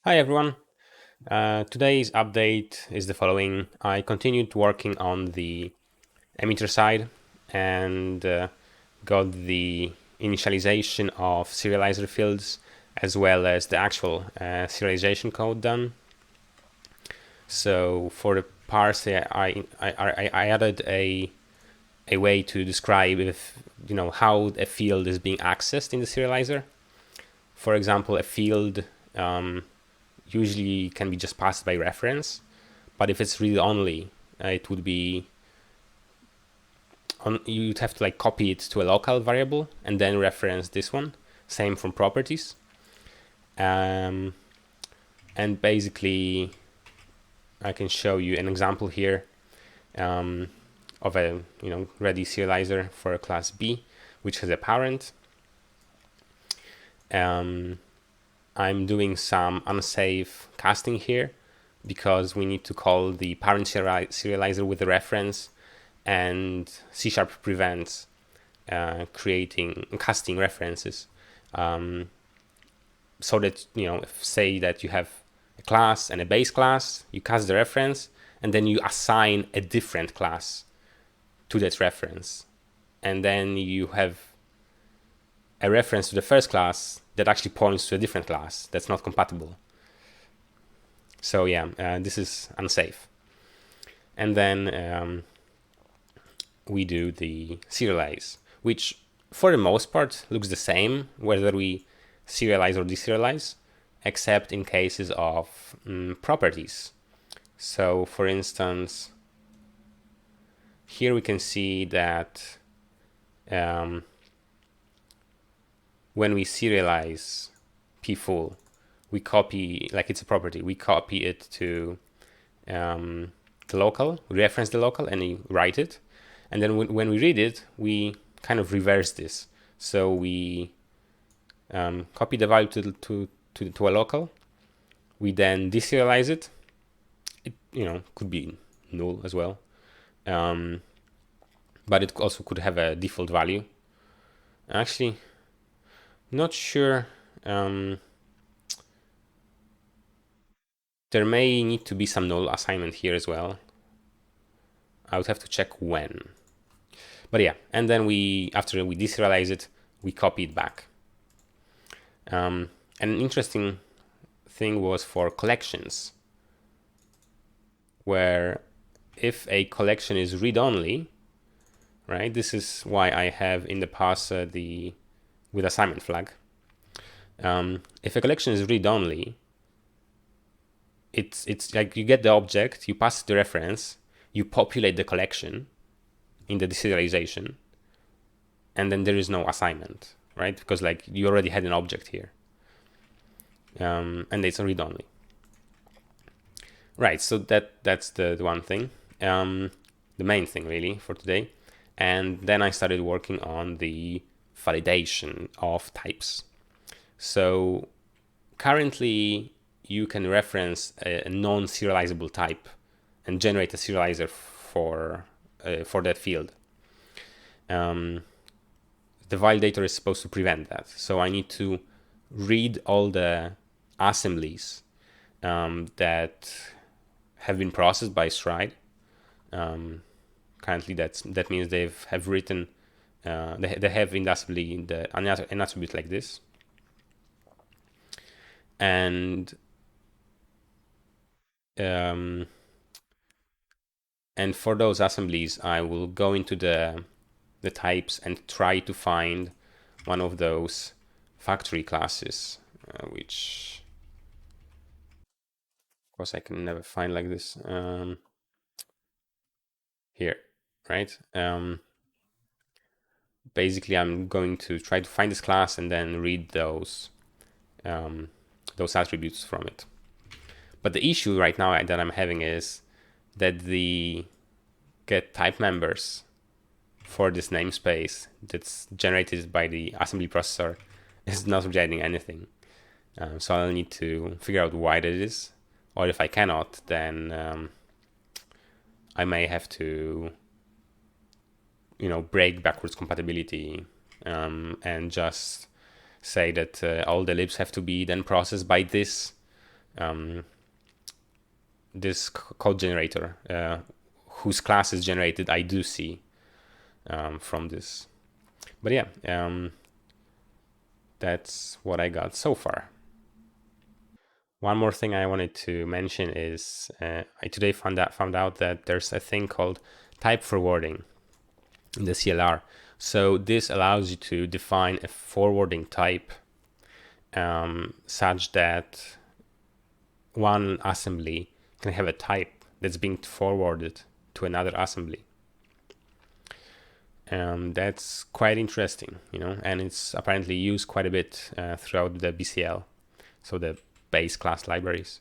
Hi everyone. Today's update is the following. I continued working on the emitter side and got the initialization of serializer fields as well as the actual serialization code done. So for the parse, I added a way to describe if how a field is being accessed in the serializer. For example, a field usually can be just passed by reference, but if it's read only, it would be you'd have to like copy it to a local variable and then reference this one. Same from properties. Um, and basically, I can show you an example here of a ready serializer for a class B, which has a parent. I'm doing some unsafe casting here because we need to call the parent serializer with a reference, and C# prevents creating casting references. So that say that you have a class and a base class, you cast the reference, and then you assign a different class to that reference, and then you have a reference to the first class that actually points to a different class that's not compatible. So yeah, this is unsafe. And then we do the serialize, which for the most part looks the same whether we serialize or deserialize, except in cases of properties. So for instance, here we can see that when we serialize p full, we copy, like it's a property, we copy it to the local, we reference the local and we write it. And then when we read it, we kind of reverse this. So we copy the value to a local. We then deserialize it. It could be null as well, but it also could have a default value. Actually, not sure. There may need to be some null assignment here as well. I would have to check when. But yeah, and then after we deserialize it, we copy it back. And an interesting thing was for collections, where if a collection is read-only, right? This is why I have in the parser the with assignment flag. If a collection is read-only, it's like you get the object, you pass the reference, you populate the collection in the deserialization, and then there is no assignment, right? Because like you already had an object here, and it's read-only. Right, so that's the one thing, the main thing really for today. And then I started working on the validation of types. So currently you can reference a non-serializable type and generate a serializer for that field. The validator is supposed to prevent that. So I need to read all the assemblies that have been processed by Stride. Currently, that means have written, they have in the assembly an attribute like this, and for those assemblies, I will go into the types and try to find one of those factory classes, which of course I can never find like this. Here, right? Basically, I'm going to try to find this class and then read those attributes from it. But the issue right now that I'm having is that the get type members for this namespace that's generated by the assembly processor is not getting anything. So I'll need to figure out why that is, or if I cannot, then I may have to break backwards compatibility and just say that all the libs have to be then processed by this this code generator whose class is generated, I do see from this. But yeah, that's what I got so far. One more thing I wanted to mention is I today found out that there's a thing called type forwarding in the CLR. So this allows you to define a forwarding type such that one assembly can have a type that's being forwarded to another assembly. That's quite interesting, and it's apparently used quite a bit throughout the BCL, so the base class libraries.